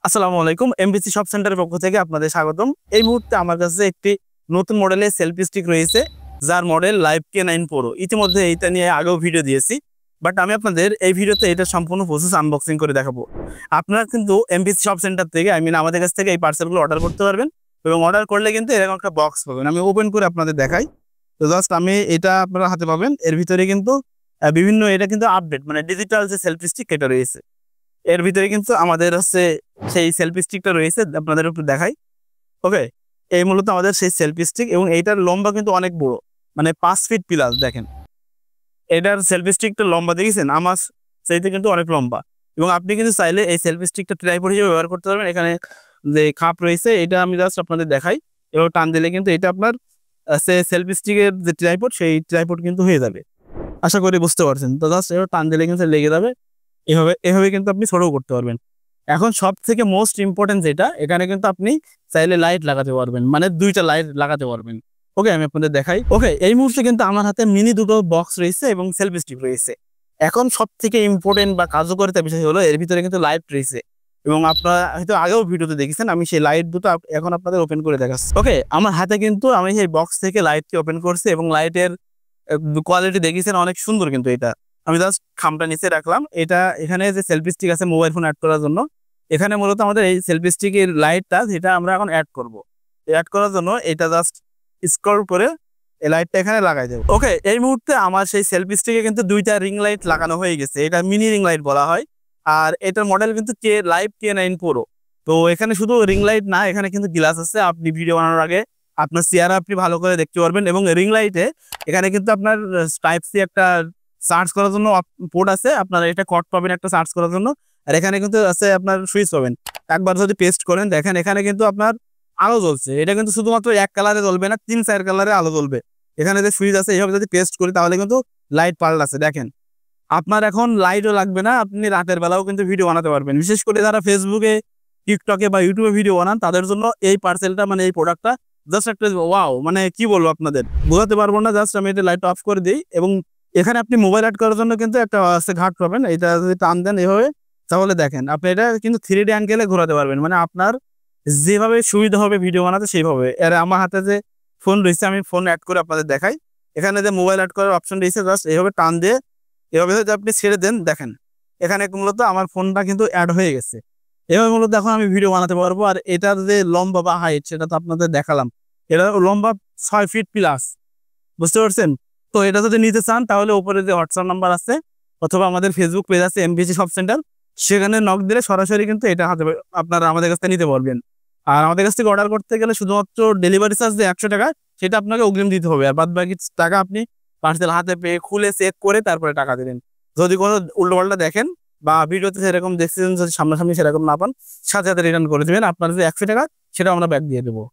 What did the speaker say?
আসসালামু আলাইকুম। MBC shop সেন্টারের পক্ষ থেকে আপনাদের স্বাগতম। এই মুহূর্তে আমার কাছে একটি নতুন মডেলের সেলফি স্টিক রয়েছে, যার মডেল লাইভ K9 Pro। ইতিমধ্যে এইটা নিয়ে আগেও ভিডিও দিয়েছি, বাট আমি আপনাদের এই ভিডিওতে এটা সম্পূর্ণ প্রসেস আনবক্সিং করে দেখাবো। আপনারা কিন্তু এমবিসি শপ সেন্টার থেকে আমাদের কাছ থেকে এই পার্সেলগুলো অর্ডার করতে পারবেন, এবং অর্ডার করলে কিন্তু এরকম একটা বক্স পাবেন। আমি ওপেন করে আপনাদের দেখাই। তো জাস্ট আমি এটা আপনারা হাতে পাবেন। এর ভিতরে কিন্তু বিভিন্ন এটা কিন্তু আপডেট মানে ডিজিটাল যে সেলফি স্টিক এটা রয়েছে। এর ভিতরে কিন্তু আমাদের হচ্ছে সেই সেলফি স্টিকটা রয়েছে, আপনাদের একটু দেখাই। ওকে, এই মূলত আমাদের সেই সেলফি স্টিক, এবং এইটার লম্বা কিন্তু অনেক বড়, মানে 5 ফিট প্লাস। দেখেন এটার সেলফি স্টিকটা লম্বা দেখেছেন, আমার সেইতে কিন্তু অনেক লম্বা। এবং আপনি কিন্তু চাইলে এই সেলফি স্টিকটা ট্রাইপড হিসেবে ব্যবহার করতে পারবেন। এখানে যে খাপ রয়েছে এটা আমি জাস্ট আপনাদের দেখাই, এবং টান দিলে কিন্তু এটা আপনার সে সেলফি স্টিকের যে ট্রাইপড সেই ট্রাইপড কিন্তু হয়ে যাবে। আশা করি বুঝতে পারছেন। তো জাস্ট এটা টান দিলে কিন্তু লেগে যাবে। এভাবে এভাবে কিন্তু আপনি ছোটও করতে পারবেন। এখন সব থেকে মোস্ট ইম্পর্টেন্ট যেটা, এখানে কিন্তু আপনি চাইলে লাইট লাগাতে পারবেন, মানে 2টা লাইট লাগাতে পারবেন। ওকে, আমি আপনাদের দেখাই। ওকে, এই মুহূর্তে কিন্তু আমার হাতে মিনি দুটো বক্স রয়েছে এবং সেলফি স্টিক রয়েছে। এখন সব থেকে ইম্পর্টেন্ট বা কার্যকারিতা বিষয় হলো এর ভিতরে কিন্তু লাইট রয়েছে, এবং আপনারা হয়তো আগেও ভিডিওতে দেখেছেন। আমি সেই লাইট দুটো এখন আপনাদের ওপেন করে দেখাচ্ছি। ওকে, আমার হাতে কিন্তু আমি সেই বক্স থেকে লাইটটি ওপেন করছি, এবং লাইটের কোয়ালিটি দেখেছেন অনেক সুন্দর। কিন্তু এটা আমি জাস্ট খামটা নিচে রাখলাম। এটা এখানে যে সেলফি স্টিক আছে মোবাইল ফোন অ্যাড করার জন্য, এখানে মূলত আমাদের এই সেলফি স্টিকের লাইটটা যেটা আমরা এখন অ্যাড করব, অ্যাড করার জন্য এটা জাস্ট স্ক্রল করে এই লাইটটা এখানে লাগাই দেব। ওকে, এই মুহূর্তে আমার সেই সেলফি স্টিকে কিন্তু 2টা রিং লাইট লাগানো হয়ে গেছে। এটা মিনি রিং লাইট বলা হয়, আর এটার মডেল কিন্তু লাইভ K9 Pro। তো এখানে শুধু রিং লাইট না, এখানে কিন্তু গ্লাস আছে। আপনি ভিডিও বানানোর আগে আপনার চেহারা আপনি ভালো করে দেখতে পারবেন। এবং রিং লাইটে এখানে কিন্তু আপনার টাইপ সি একটা সার্চ করার জন্য পোর্ট আছে, আপনার এটা কট পাবেন একটা সার্চ করার জন্য। আর এখানে কিন্তু আছে আপনার সুইচ পাবেন। একবার যদি পেস্ট করেন দেখেন এখানে কিন্তু আপনার আলো জ্বলছে। এটা কিন্তু শুধুমাত্র এক কালারে জ্বলবে না, 3-4 কালারে আলো জ্বলবে। এখানে যে সুইচ আছে এইভাবে যদি পেস্ট করি তাহলে কিন্তু লাইট পাল্টাচ্ছে। দেখেন আপনার এখন লাইটও লাগবে না, আপনি রাতের বেলাও কিন্তু ভিডিও বানাতে পারবেন। বিশেষ করে যারা ফেসবুকে, টিকটকে বা ইউটিউবে ভিডিও বানান তাদের জন্য এই পার্সেলটা মানে এই প্রোডাক্টটা জাস্ট একটা ওয়াও, মানে কি বলবো আপনাদের বোঝাতে পারবো না। জাস্ট আমি এটা লাইট অফ করে দিই, এবং এখানে আপনি মোবাইল অ্যাড করার জন্য কিন্তু একটা আছে ঘাট পাবেন। এটা যদি টান দেন এভাবে, তাহলে দেখেন আপনি এটা কিন্তু 3D অ্যাঙ্গেলে ঘোরাতে পারবেন। মানে আপনার যেভাবে সুবিধা হবে ভিডিও বানাতে সেইভাবে। আর আমার হাতে যে ফোন রয়েছে আমি ফোন অ্যাড করে আপনাদের দেখাই। এখানে যে মোবাইল অ্যাড করার অপশন রয়েছে, জাস্ট এইভাবে টান দিয়ে এভাবে যদি আপনি ছেড়ে দেন দেখেন এখানে মূলত আমার ফোনটা কিন্তু অ্যাড হয়ে গেছে। এভাবে মূলত এখন আমি ভিডিও বানাতে পারবো। আর এটার যে লম্বা বা হাইট সেটা তো আপনাদের দেখালাম, এটা লম্বা 6 ফিট প্লাস। বুঝতে পারছেন? তো এটা যদি নিতে চান তাহলে উপরে যে হোয়াটসঅ্যাপ নাম্বার আছে অথবা আমাদের ফেসবুক পেজ আছে এমবিসি শপ সেন্টার, সেখানে নক দিলে সরাসরি কিন্তু এটা হাতে আপনারা আমাদের কাছ থেকে নিতে পারবেন। আর আমাদের কাছ থেকে অর্ডার করতে গেলে শুধুমাত্র ডেলিভারি চার্জ যে 100 টাকা, সেটা আপনাকে অগ্রিম দিতে হবে। আর বাদ বাকি টাকা আপনি পার্সেল হাতে পেয়ে খুলে চেক করে তারপরে টাকা দেবেন। যদি কোনো উল্টোপাল্টা দেখেন বা ভিডিওতে সেরকম দেখছেন, যদি সামনাসামনি সেরকম না পান, সাথে সাথে রিটার্ন করে দেবেন। আপনার যে 100 টাকা সেটা আমরা ব্যাক দিয়ে দেবো।